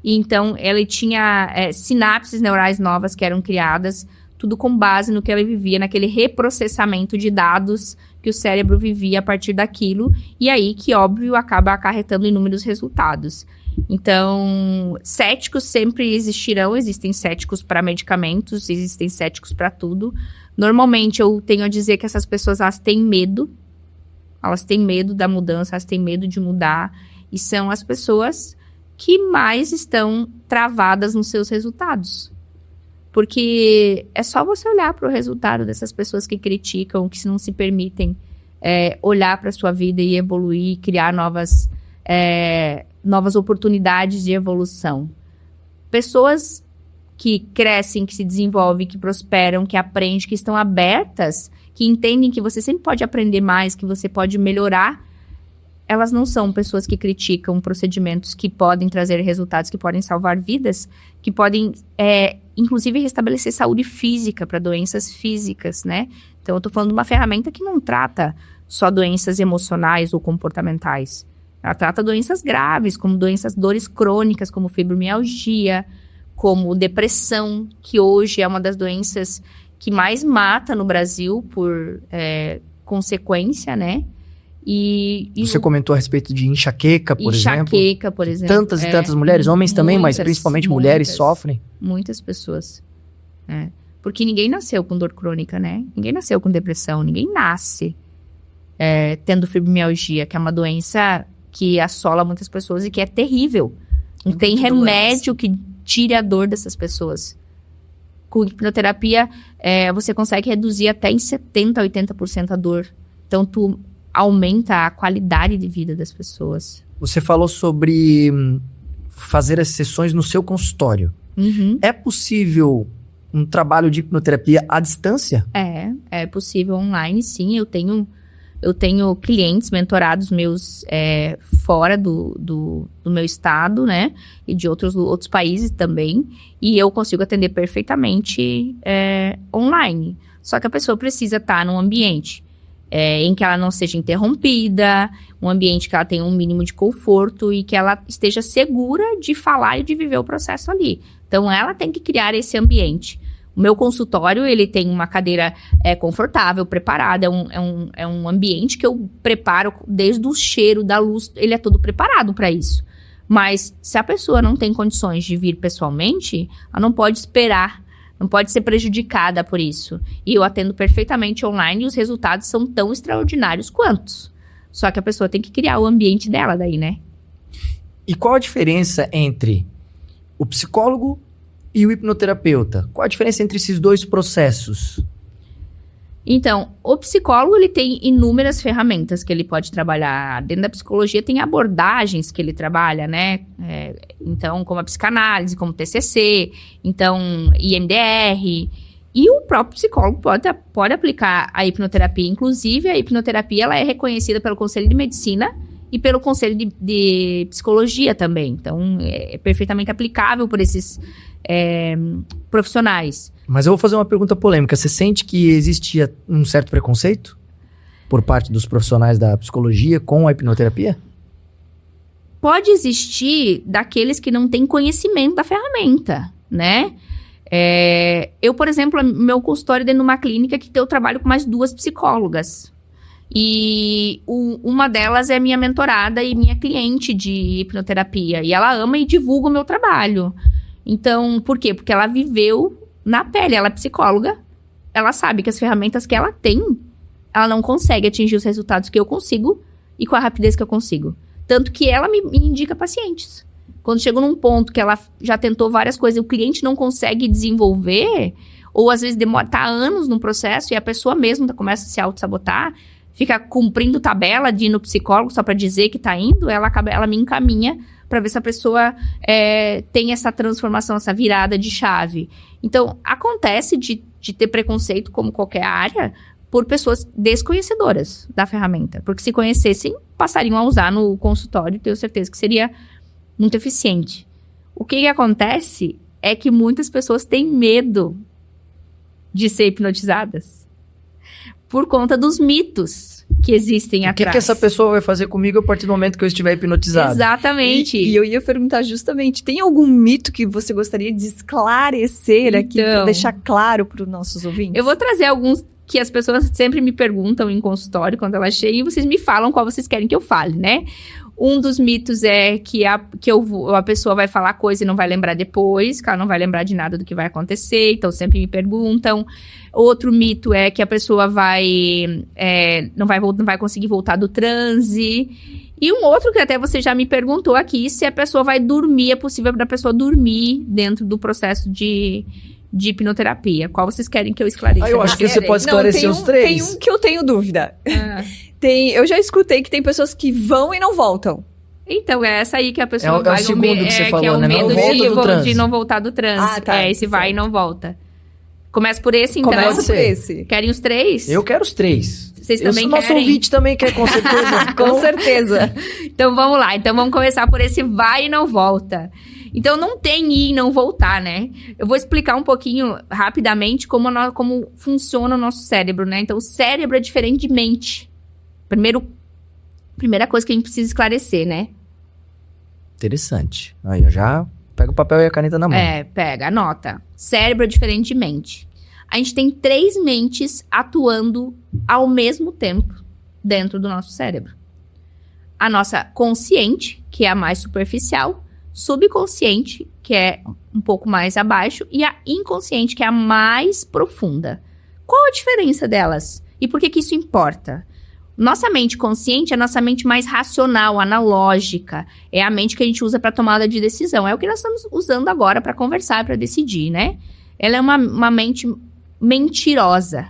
E então, ele tinha sinapses neurais novas que eram criadas, tudo com base no que ele vivia, naquele reprocessamento de dados que o cérebro vivia a partir daquilo. E aí que, óbvio, acaba acarretando inúmeros resultados. Então, céticos sempre existirão. Existem céticos para medicamentos, existem céticos para tudo. Normalmente, eu tenho a dizer que essas pessoas, elas têm medo. Elas têm medo da mudança, elas têm medo de mudar. E são as pessoas que mais estão travadas nos seus resultados. Porque é só você olhar para o resultado dessas pessoas que criticam, que não se permitem olhar para a sua vida e evoluir, criar novas oportunidades de evolução. Pessoas que crescem, que se desenvolvem, que prosperam, que aprendem, que estão abertas, que entendem que você sempre pode aprender mais, que você pode melhorar. Elas não são pessoas que criticam procedimentos que podem trazer resultados, que podem salvar vidas, que podem, inclusive, restabelecer saúde física para doenças físicas, né? Então, eu tô falando de uma ferramenta que não trata só doenças emocionais ou comportamentais. Ela trata doenças graves, como dores crônicas, como fibromialgia, como depressão, que hoje é uma das doenças que mais mata no Brasil por consequência, né? E você comentou a respeito de enxaqueca, por exemplo. Enxaqueca, por exemplo. Tantas e tantas mulheres, homens também, mas principalmente mulheres sofrem. Muitas pessoas. Porque ninguém nasceu com dor crônica, né? Ninguém nasceu com depressão, ninguém nasce tendo fibromialgia, que é uma doença que assola muitas pessoas e que é terrível. Não tem remédio que tire a dor dessas pessoas. Com hipnoterapia, você consegue reduzir até em 70% a 80% a dor. Então, tu aumenta a qualidade de vida das pessoas. Você falou sobre fazer as sessões no seu consultório. Uhum. É possível um trabalho de hipnoterapia à distância? É possível online, sim. Eu tenho clientes mentorados meus fora do meu estado, né? E de outros países também. E eu consigo atender perfeitamente online. Só que a pessoa precisa estar num ambiente em que ela não seja interrompida, um ambiente que ela tenha um mínimo de conforto e que ela esteja segura de falar e de viver o processo ali. Então, ela tem que criar esse ambiente. O meu consultório, ele tem uma cadeira confortável, preparada, é um ambiente que eu preparo desde o cheiro, da luz, ele é todo preparado para isso. Mas, se a pessoa não tem condições de vir pessoalmente, ela não pode esperar não pode ser prejudicada por isso. E eu atendo perfeitamente online e os resultados são tão extraordinários quanto. Só que a pessoa tem que criar o ambiente dela daí, né? E qual a diferença entre o psicólogo e o hipnoterapeuta? Qual a diferença entre esses dois processos? Então, o psicólogo, ele tem inúmeras ferramentas que ele pode trabalhar. Dentro da psicologia tem abordagens que ele trabalha, né? Então, como a psicanálise, como o TCC, então, IMDR. E o próprio psicólogo pode aplicar a hipnoterapia. Inclusive, a hipnoterapia, ela é reconhecida pelo Conselho de Medicina e pelo Conselho de Psicologia também. Então, é perfeitamente aplicável por esses profissionais. Mas eu vou fazer uma pergunta polêmica. Você sente que existia um certo preconceito por parte dos profissionais da psicologia com a hipnoterapia? Pode existir daqueles que não têm conhecimento da ferramenta, né? Eu, por exemplo, meu consultório é dentro de uma clínica que eu trabalho com mais 2 psicólogas. E uma delas é minha mentorada e minha cliente de hipnoterapia. E ela ama e divulga o meu trabalho. Então, por quê? Porque ela viveu na pele, ela é psicóloga, ela sabe que as ferramentas que ela tem, ela não consegue atingir os resultados que eu consigo e com a rapidez que eu consigo. Tanto que ela me indica pacientes. Quando chega num ponto que ela já tentou várias coisas e o cliente não consegue desenvolver, ou às vezes tá anos no processo e a pessoa mesmo começa a se auto-sabotar, fica cumprindo tabela de ir no psicólogo só para dizer que tá indo, ela me encaminha para ver se a pessoa tem essa transformação, essa virada de chave. Então, acontece de ter preconceito, como qualquer área, por pessoas desconhecedoras da ferramenta. Porque se conhecessem, passariam a usar no consultório, tenho certeza que seria muito eficiente. O que acontece é que muitas pessoas têm medo de ser hipnotizadas por conta dos mitos que existem atrás. O que essa pessoa vai fazer comigo a partir do momento que eu estiver hipnotizado? Exatamente. E eu ia perguntar justamente, tem algum mito que você gostaria de esclarecer aqui, para deixar claro para os nossos ouvintes? Eu vou trazer alguns que as pessoas sempre me perguntam em consultório, quando elas chegam, e vocês me falam qual vocês querem que eu fale, né? Um dos mitos é que a pessoa vai falar coisa e não vai lembrar depois, que ela não vai lembrar de nada do que vai acontecer, então sempre me perguntam. Outro mito é que a pessoa não vai conseguir voltar do transe. E um outro que até você já me perguntou aqui, se a pessoa vai dormir, é possível da pessoa dormir dentro do processo de hipnoterapia. Qual vocês querem que eu esclareça? Eu acho que você pode esclarecer os 3. Tem um que eu tenho dúvida. Eu já escutei que tem pessoas que vão e não voltam. Então, é essa aí que a pessoa vai... É o segundo que você falou, que é o medo de não voltar do transe. Esse vai e não volta. Começa por esse, então? Começa por esse. Querem os 3? Eu quero os 3. Vocês também querem? Nosso ouvinte também quer, com certeza. Com certeza. Então, vamos lá. Então, vamos começar por esse vai e não volta. Então, não tem ir e não voltar, né? Eu vou explicar um pouquinho, rapidamente, como funciona o nosso cérebro, né? Então, o cérebro é diferente de mente. Primeira coisa que a gente precisa esclarecer, né? Interessante. Aí, eu já pego o papel e a caneta na mão. Pega, anota. Cérebro é diferente de mente. A gente tem 3 mentes atuando ao mesmo tempo dentro do nosso cérebro. A nossa consciente, que é a mais superficial, subconsciente, que é um pouco mais abaixo, e a inconsciente, que é a mais profunda. Qual a diferença delas? E por que isso importa? Nossa mente consciente é a nossa mente mais racional, analógica. É a mente que a gente usa para tomada de decisão. É o que nós estamos usando agora para conversar, para decidir, né? Ela é uma mente mentirosa.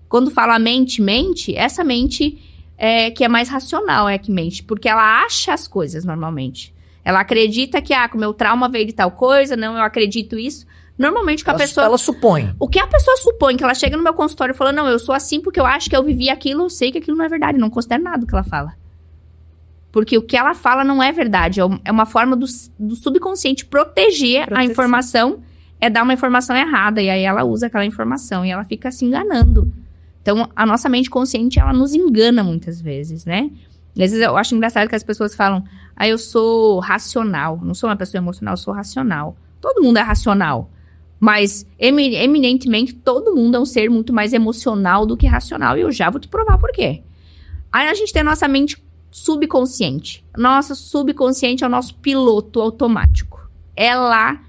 Quando fala mente, essa mente que é mais racional é que mente. Porque ela acha as coisas normalmente. Ela acredita que, o meu trauma veio de tal coisa, não, eu acredito isso. Normalmente, ela supõe. O que a pessoa supõe, que ela chega no meu consultório e fala, não, eu sou assim porque eu acho que eu vivi aquilo, eu sei que aquilo não é verdade, não considero nada do que ela fala. Porque o que ela fala não é verdade, é uma forma do subconsciente proteger a informação, dar uma informação errada, e aí ela usa aquela informação e ela fica se enganando. Então, a nossa mente consciente, ela nos engana muitas vezes, né? Às vezes eu acho engraçado que as pessoas falam, eu sou racional, não sou uma pessoa emocional, eu sou racional. Todo mundo é racional. Mas, eminentemente, todo mundo é um ser muito mais emocional do que racional. E eu já vou te provar por quê. Aí a gente tem a nossa mente subconsciente. Nossa subconsciente é o nosso piloto automático. É lá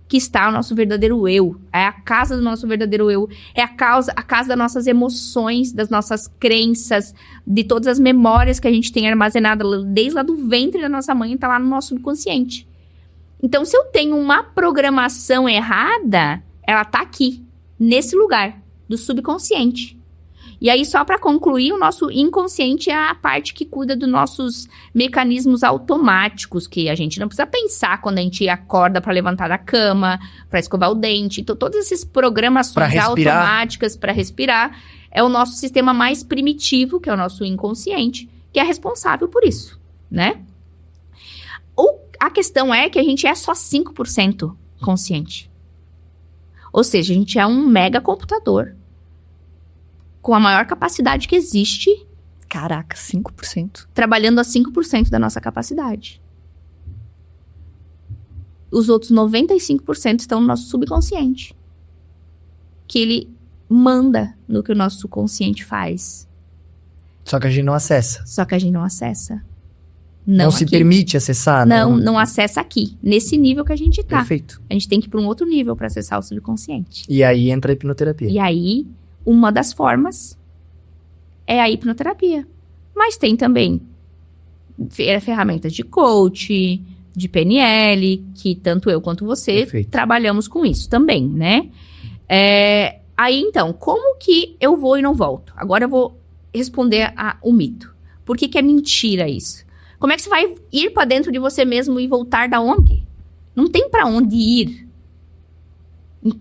que está o nosso verdadeiro eu. É a casa do nosso verdadeiro eu. É a casa das nossas emoções, das nossas crenças, de todas as memórias que a gente tem armazenadas desde lá do ventre da nossa mãe, tá lá no nosso subconsciente. Então, se eu tenho uma programação errada, ela tá aqui, nesse lugar, do subconsciente. E aí, só para concluir, o nosso inconsciente é a parte que cuida dos nossos mecanismos automáticos, que a gente não precisa pensar quando a gente acorda para levantar da cama, para escovar o dente. Então, todas essas programações automáticas para respirar é o nosso sistema mais primitivo, que é o nosso inconsciente, que é responsável por isso, né? A questão é que a gente é só 5% consciente. Ou seja, a gente é um mega computador com a maior capacidade que existe. Caraca, 5%. Trabalhando a 5% da nossa capacidade. Os outros 95% estão no nosso subconsciente. Que ele manda no que o nosso subconsciente faz. Só que a gente não acessa. Só que a gente não acessa. Não se permite acessar. Não acessa aqui. Nesse nível que a gente tá. Perfeito. A gente tem que ir para um outro nível para acessar o subconsciente. E aí entra a hipnoterapia. E aí, uma das formas é a hipnoterapia. Mas tem também ferramentas de coach, de PNL, que tanto eu quanto você trabalhamos com isso também, né? Aí, então, como que eu vou e não volto? Agora eu vou responder o mito. Por que é mentira isso? Como é que você vai ir para dentro de você mesmo e voltar da onde? Não tem para onde ir.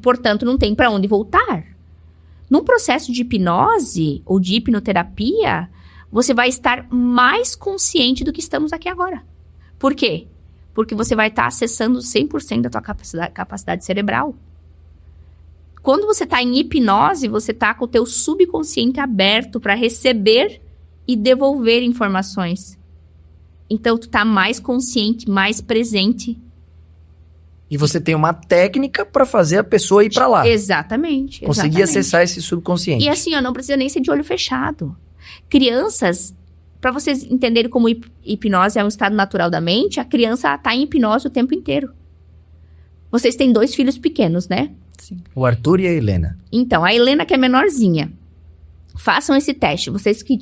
Portanto, não tem para onde voltar. Num processo de hipnose ou de hipnoterapia, você vai estar mais consciente do que estamos aqui agora. Por quê? Porque você vai estar acessando 100% da tua capacidade cerebral. Quando você está em hipnose, você está com o teu subconsciente aberto para receber e devolver informações. Então, tu tá mais consciente, mais presente. E você tem uma técnica para fazer a pessoa ir para lá. Exatamente. Conseguir acessar esse subconsciente. E assim, não precisa nem ser de olho fechado. Crianças, para vocês entenderem como hipnose é um estado natural da mente, a criança tá em hipnose o tempo inteiro. Vocês têm 2 filhos pequenos, né? Sim. O Arthur e a Helena. Então, a Helena que é menorzinha. Façam esse teste. Vocês que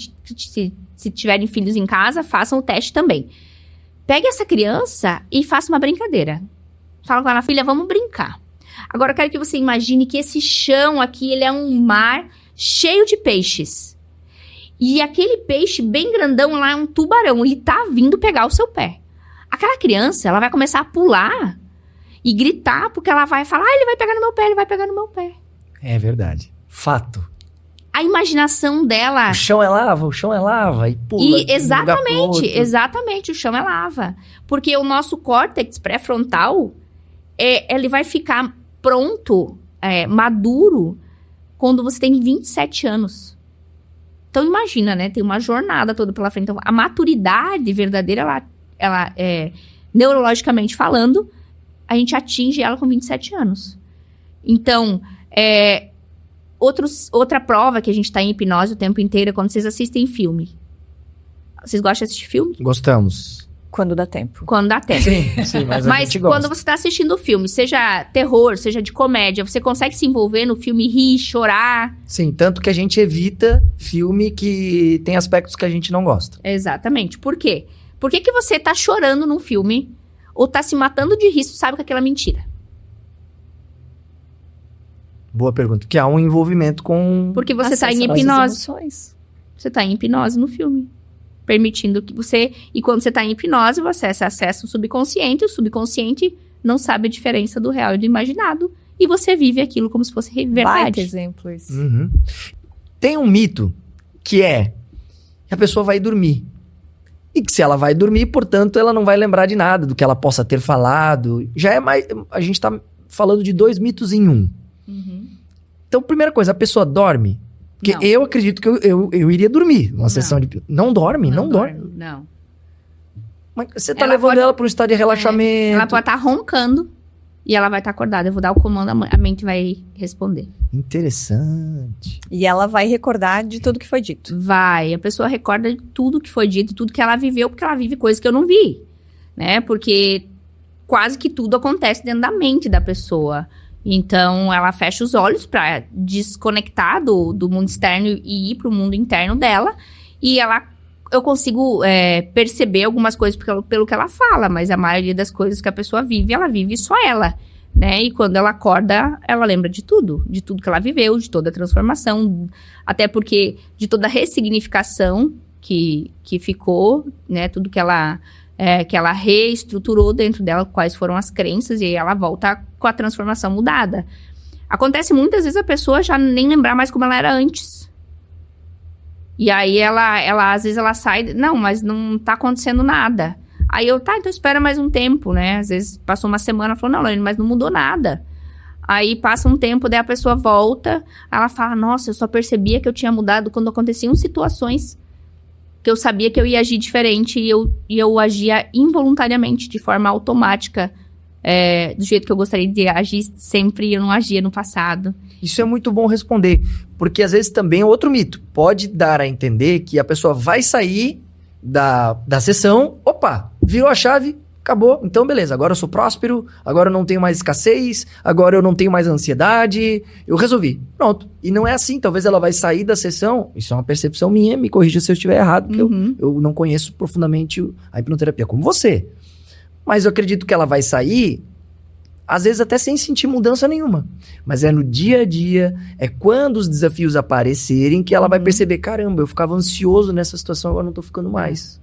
se tiverem filhos em casa, façam o teste também. Pegue essa criança e faça uma brincadeira. Fala com ela, filha, vamos brincar. Agora eu quero que você imagine que esse chão aqui, ele é um mar cheio de peixes. E aquele peixe bem grandão lá é um tubarão. Ele tá vindo pegar o seu pé. Aquela criança, ela vai começar a pular e gritar, porque ela vai falar, ele vai pegar no meu pé, ele vai pegar no meu pé. É verdade. Fato. A imaginação dela... O chão é lava e pula. Exatamente, o chão é lava. Porque o nosso córtex pré-frontal, ele vai ficar pronto, maduro, quando você tem 27 anos. Então, imagina, né? Tem uma jornada toda pela frente. Então, a maturidade verdadeira, ela neurologicamente falando, a gente atinge ela com 27 anos. Então, outra prova que a gente tá em hipnose o tempo inteiro é quando vocês assistem filme. Vocês gostam de assistir filme? Gostamos. Quando dá tempo. Quando dá tempo. Sim, mas a gente gosta. Quando você tá assistindo o filme, seja terror, seja de comédia, você consegue se envolver no filme, rir, chorar. Sim, tanto que a gente evita filme que tem aspectos que a gente não gosta. Exatamente. Por quê? Por que você tá chorando num filme ou tá se matando de rir, sabe que aquilo é mentira? Boa pergunta. Porque há um envolvimento com... Porque você tá em hipnose. Você tá em hipnose no filme. Permitindo que você... E quando você tá em hipnose, você acessa o subconsciente não sabe a diferença do real e do imaginado. E você vive aquilo como se fosse verdade. Baita exemplo isso. Uhum. Tem um mito que é que a pessoa vai dormir. E que se ela vai dormir, portanto, ela não vai lembrar de nada do que ela possa ter falado. Já é mais... A gente tá falando de 2 mitos em um. Uhum. Então, primeira coisa, a pessoa dorme? Porque Não. eu acredito que eu iria dormir numa sessão de... Não dorme? Não dorme. Não. Mas você tá Ela levando pode- ela para um estado de relaxamento. Ela pode estar roncando e ela vai estar acordada. Eu vou dar o comando, a mente vai responder. Interessante. E ela vai recordar de tudo que foi dito. Vai. A pessoa recorda de tudo que foi dito, tudo que ela viveu, porque ela vive coisas que eu não vi. Né? Porque quase que tudo acontece dentro da mente da pessoa. Então, ela fecha os olhos para desconectar do mundo externo e ir pro mundo interno dela. E eu consigo perceber algumas coisas pelo que ela fala, mas a maioria das coisas que a pessoa vive, ela vive só ela, né? E quando ela acorda, ela lembra de tudo que ela viveu, de toda a transformação, até porque de toda a ressignificação que ficou, né? Tudo que ela reestruturou dentro dela, quais foram as crenças, e aí ela volta com a transformação mudada. Acontece muitas vezes a pessoa já nem lembrar mais como ela era antes. E aí ela às vezes ela sai, não, mas não tá acontecendo nada. Aí então espera mais um tempo, né? Às vezes passou uma semana, falou, não, Lorene, mas não mudou nada. Aí passa um tempo, daí a pessoa volta, ela fala, nossa, eu só percebia que eu tinha mudado quando aconteciam situações que eu sabia que eu ia agir diferente e eu agia involuntariamente, de forma automática, do jeito que eu gostaria de agir sempre, eu não agia no passado. Isso é muito bom responder, porque às vezes também é outro mito. Pode dar a entender que a pessoa vai sair da sessão, opa, virou a chave, acabou, então beleza, agora eu sou próspero, agora eu não tenho mais escassez, agora eu não tenho mais ansiedade, eu resolvi, pronto. E não é assim, talvez ela vai sair da sessão, isso é uma percepção minha, me corrija se eu estiver errado, porque eu não conheço profundamente a hipnoterapia como você. Mas eu acredito que ela vai sair, às vezes até sem sentir mudança nenhuma. Mas é no dia a dia, é quando os desafios aparecerem que ela vai perceber, caramba, eu ficava ansioso nessa situação, agora não tô ficando mais.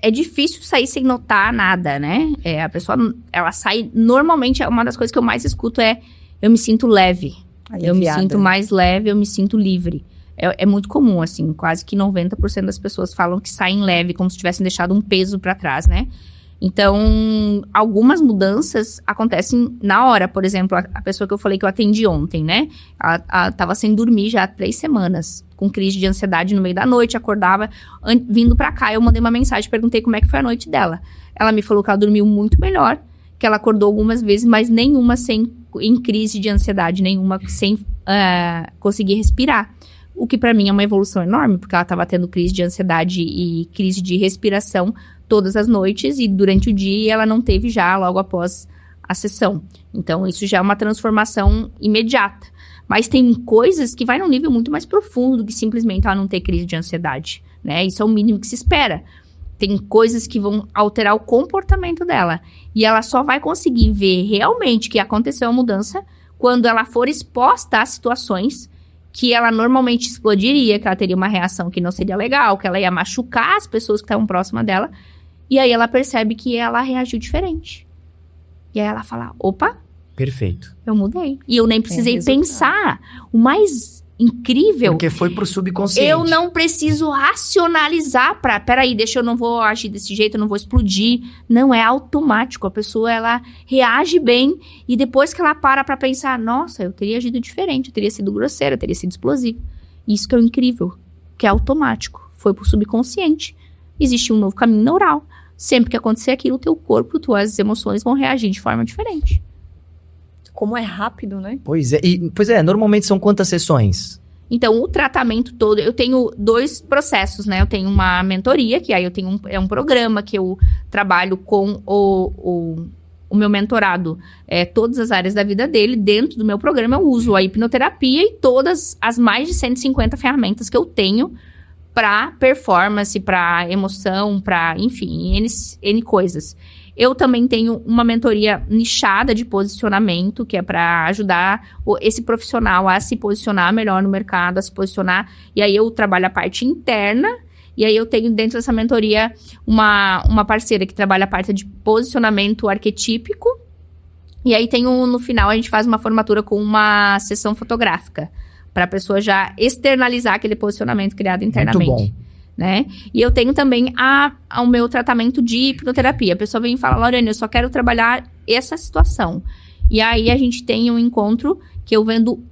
É difícil sair sem notar nada, né? A pessoa, ela sai... Normalmente, uma das coisas que eu mais escuto é... Eu me sinto leve. Aliviada. Eu me sinto mais leve, eu me sinto livre. É muito comum, assim. Quase que 90% das pessoas falam que saem leve, como se tivessem deixado um peso pra trás, né? Então, algumas mudanças acontecem na hora. Por exemplo, a pessoa que eu falei que eu atendi ontem, né? Ela tava sem dormir já há 3 semanas, com crise de ansiedade no meio da noite, acordava, vindo pra cá, eu mandei uma mensagem, perguntei como é que foi a noite dela. Ela me falou que ela dormiu muito melhor, que ela acordou algumas vezes, mas nenhuma em crise de ansiedade, nenhuma sem conseguir respirar. O que pra mim é uma evolução enorme, porque ela tava tendo crise de ansiedade e crise de respiração todas as noites, e durante o dia ela não teve já logo após a sessão. Então, isso já é uma transformação imediata. Mas tem coisas que vai num nível muito mais profundo do que simplesmente ela não ter crise de ansiedade, né? Isso é o mínimo que se espera. Tem coisas que vão alterar o comportamento dela. E ela só vai conseguir ver realmente que aconteceu a mudança quando ela for exposta a situações que ela normalmente explodiria, que ela teria uma reação que não seria legal, que ela ia machucar as pessoas que estavam próximas dela. E aí ela percebe que ela reagiu diferente. E aí ela fala, opa, perfeito. Eu mudei. E eu nem precisei pensar. O mais incrível... Porque foi pro subconsciente. Eu não preciso racionalizar peraí, eu não vou agir desse jeito, eu não vou explodir. Não, é automático. A pessoa, ela reage bem. E depois que ela para pensar, nossa, eu teria agido diferente, eu teria sido grosseira, eu teria sido explosiva. Isso que é o incrível. Que é automático. Foi pro subconsciente. Existe um novo caminho neural. Sempre que acontecer aquilo, o teu corpo, tuas emoções vão reagir de forma diferente. Como é rápido, né? Pois é, normalmente são quantas sessões? Então, o tratamento todo, eu tenho 2 processos, né? Eu tenho uma mentoria, que aí eu tenho um programa que eu trabalho com o meu mentorado, todas as áreas da vida dele. Dentro do meu programa, eu uso a hipnoterapia e todas as mais de 150 ferramentas que eu tenho para performance, para emoção, para, enfim, N coisas. Eu também tenho uma mentoria nichada de posicionamento, que é para ajudar esse profissional a se posicionar melhor no mercado, a se posicionar. E aí eu trabalho a parte interna, e aí eu tenho dentro dessa mentoria uma parceira que trabalha a parte de posicionamento arquetípico. E aí no final a gente faz uma formatura com uma sessão fotográfica, para a pessoa já externalizar aquele posicionamento criado internamente. Muito bom. Né? E eu tenho também o meu tratamento de hipnoterapia. A pessoa vem e fala, Lorene, eu só quero trabalhar essa situação. E aí a gente tem um encontro que eu vendo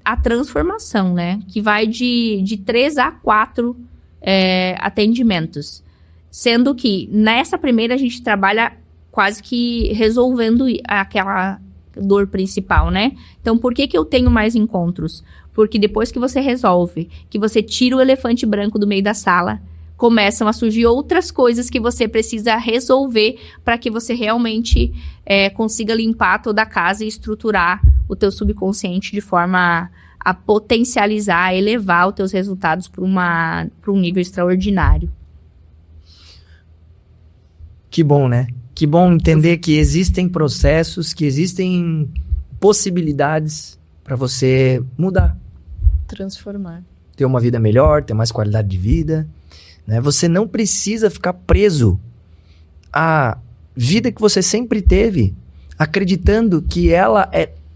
a transformação, né? Que vai de 3 a 4 atendimentos. Sendo que nessa primeira a gente trabalha quase que resolvendo aquela dor principal, né? Então, por que eu tenho mais encontros? Porque depois que você resolve, que você tira o elefante branco do meio da sala, começam a surgir outras coisas que você precisa resolver para que você realmente consiga limpar toda a casa e estruturar o teu subconsciente de forma a potencializar, elevar os teus resultados para um nível extraordinário. Que bom, né? Que bom entender que existem processos, que existem possibilidades para você mudar. Transformar. Ter uma vida melhor, ter mais qualidade de vida. Né? Você não precisa ficar preso à vida que você sempre teve, acreditando que ela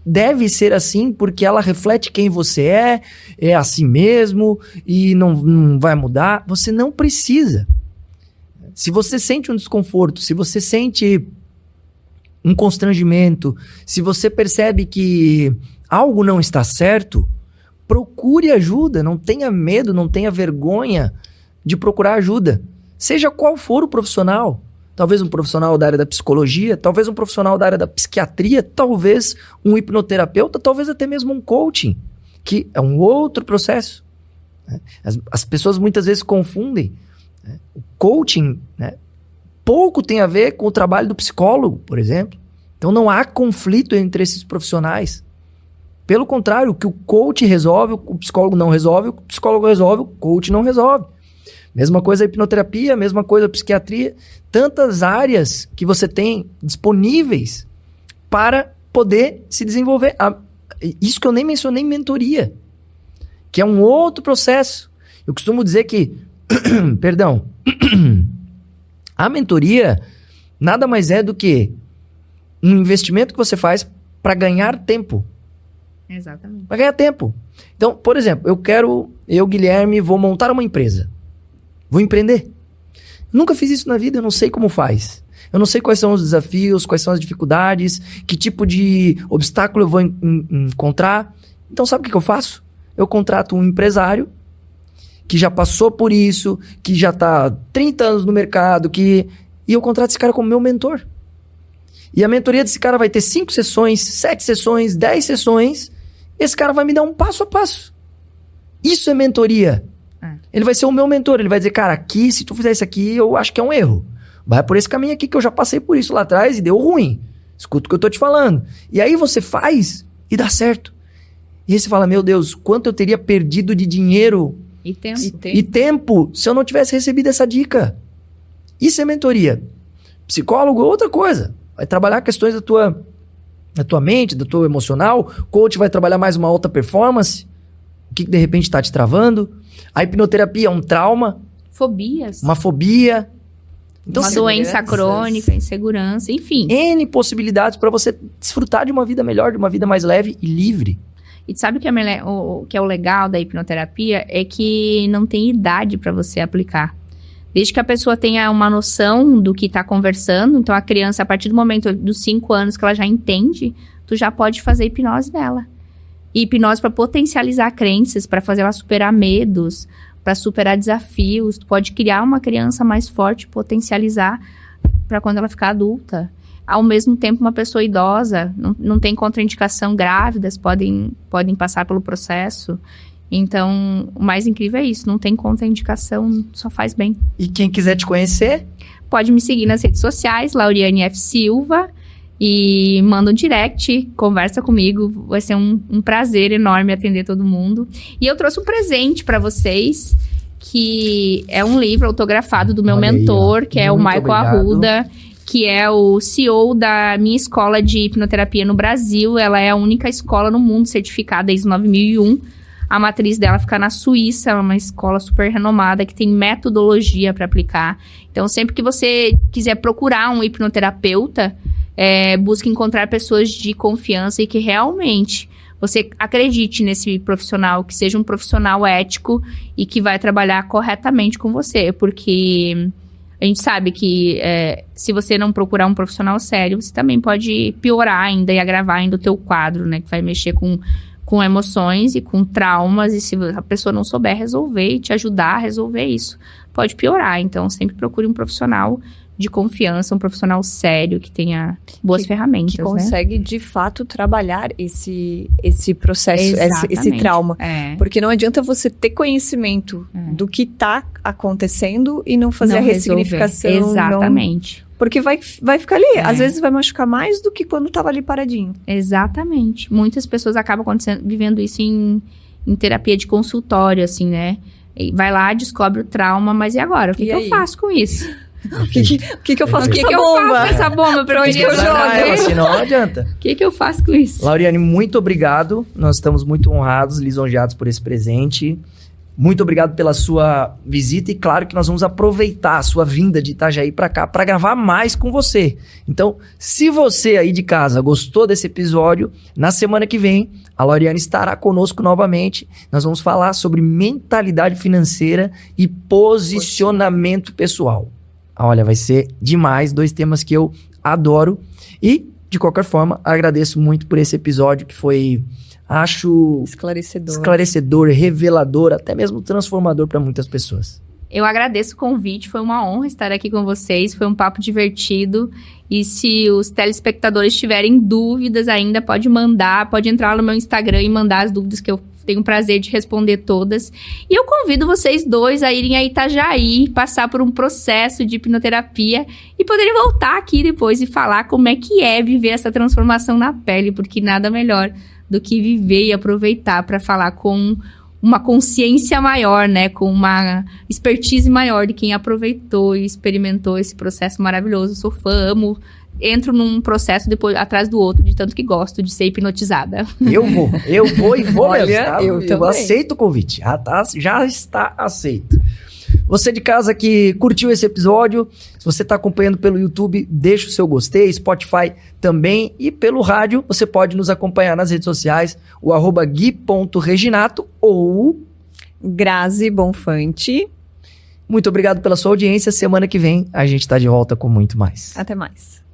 deve ser assim porque ela reflete quem você é assim mesmo e não vai mudar. Você não precisa. Se você sente um desconforto, se você sente um constrangimento, se você percebe que algo não está certo, procure ajuda, não tenha medo, não tenha vergonha de procurar ajuda. Seja qual for o profissional. Talvez um profissional da área da psicologia, talvez um profissional da área da psiquiatria, talvez um hipnoterapeuta, talvez até mesmo um coaching, que é um outro processo. As pessoas muitas vezes confundem. O coaching, né, pouco tem a ver com o trabalho do psicólogo, por exemplo. Então não há conflito entre esses profissionais. Pelo contrário, o que o coach resolve, o psicólogo não resolve, o que o psicólogo resolve, o coach não resolve. Mesma coisa a hipnoterapia, mesma coisa a psiquiatria. Tantas áreas que você tem disponíveis para poder se desenvolver. Isso que eu nem mencionei, mentoria, que é um outro processo. Eu costumo dizer que perdão. A mentoria nada mais é do que um investimento que você faz para ganhar tempo. Exatamente. Para ganhar tempo. Então, por exemplo, eu, Guilherme, vou montar uma empresa. Vou empreender. Nunca fiz isso na vida, eu não sei como faz. Eu não sei quais são os desafios, quais são as dificuldades, que tipo de obstáculo eu vou encontrar. Então, sabe o que eu faço? Eu contrato um empresário que já passou por isso, que já está há 30 anos no mercado, e eu contrato esse cara como meu mentor. E a mentoria desse cara vai ter 5 sessões, 7 sessões, 10 sessões. Esse cara vai me dar um passo a passo. Isso é mentoria. Ele vai ser o meu mentor. Ele vai dizer, cara, aqui, se tu fizer isso aqui, eu acho que é um erro. Vai por esse caminho aqui que eu já passei por isso lá atrás e deu ruim. Escuta o que eu tô te falando. E aí você faz e dá certo. E aí você fala, meu Deus, quanto eu teria perdido de dinheiro e tempo se eu não tivesse recebido essa dica. Isso é mentoria. Psicólogo é outra coisa. Vai trabalhar questões da tua mente, do teu emocional. Coach vai trabalhar mais uma alta performance. O que de repente está te travando. A hipnoterapia é um trauma. Fobias. Uma fobia. Então, uma doença crônica, insegurança, enfim. N possibilidades para você desfrutar de uma vida melhor, de uma vida mais leve e livre. E sabe o que é o legal da hipnoterapia? É que não tem idade para você aplicar. Desde que a pessoa tenha uma noção do que está conversando, então a criança, a partir do momento dos 5 anos que ela já entende, tu já pode fazer hipnose dela. E hipnose para potencializar crenças, para fazer ela superar medos, para superar desafios. Tu pode criar uma criança mais forte, potencializar para quando ela ficar adulta. Ao mesmo tempo, uma pessoa idosa, não tem contraindicação, grávidas podem passar pelo processo. Então, o mais incrível é isso, não tem contraindicação, só faz bem. E quem quiser te conhecer? Pode me seguir nas redes sociais, Lauriane F. Silva, e manda um direct, conversa comigo, vai ser um prazer enorme atender todo mundo. E eu trouxe um presente para vocês, que é um livro autografado do meu mentor, que é o Michael Arruda, que é o CEO da minha escola de hipnoterapia no Brasil. Ela é a única escola no mundo certificada ISO 9001. A matriz dela fica na Suíça, é uma escola super renomada, que tem metodologia para aplicar. Então, sempre que você quiser procurar um hipnoterapeuta, busque encontrar pessoas de confiança e que realmente você acredite nesse profissional, que seja um profissional ético e que vai trabalhar corretamente com você, porque a gente sabe que se você não procurar um profissional sério, você também pode piorar ainda e agravar ainda o teu quadro, né? Que vai mexer com emoções e com traumas, e se a pessoa não souber resolver e te ajudar a resolver isso, pode piorar. Então, sempre procure um profissional de confiança, um profissional sério, que tenha boas ferramentas, Que consegue, de fato, trabalhar esse processo, esse trauma. Porque não adianta você ter conhecimento do que tá acontecendo e não fazer Não a ressignificação. Exatamente. Porque vai ficar ali. Às vezes vai machucar mais do que quando tava ali paradinho. Exatamente. Muitas pessoas acabam vivendo isso em terapia de consultório, assim, né? E vai lá, descobre o trauma, mas e agora? O que eu faço com isso? O que eu faço com essa bomba? O que eu faço com essa bomba? Pra onde eu jogo? Senão não adianta. O que eu faço com isso? Lauriane, muito obrigado. Nós estamos muito honrados, lisonjeados por esse presente. Muito obrigado pela sua visita e claro que nós vamos aproveitar a sua vinda de Itajaí para cá para gravar mais com você. Então, se você aí de casa gostou desse episódio, na semana que vem a Lauriane estará conosco novamente. Nós vamos falar sobre mentalidade financeira e posicionamento pessoal. Olha, vai ser demais, 2 temas que eu adoro e, de qualquer forma, agradeço muito por esse episódio que foi... acho esclarecedor, revelador, até mesmo transformador para muitas pessoas. Eu agradeço o convite, foi uma honra estar aqui com vocês, foi um papo divertido. E se os telespectadores tiverem dúvidas ainda, pode entrar no meu Instagram e mandar as dúvidas que eu tenho o prazer de responder todas. E eu convido vocês 2 a irem a Itajaí, passar por um processo de hipnoterapia e poderem voltar aqui depois e falar como é que é viver essa transformação na pele, porque nada melhor do que viver e aproveitar para falar com uma consciência maior, né? Com uma expertise maior de quem aproveitou e experimentou esse processo maravilhoso. Sou fã, amo. Entro num processo depois atrás do outro, de tanto que gosto de ser hipnotizada. Eu vou e vou mesmo, tá? Eu aceito o convite. Já está aceito. Você de casa que curtiu esse episódio, se você está acompanhando pelo YouTube, deixa o seu gostei, Spotify também, e pelo rádio você pode nos acompanhar nas redes sociais, o @gui.reginato ou Grazi Bonfante. Muito obrigado pela sua audiência, semana que vem a gente está de volta com muito mais. Até mais.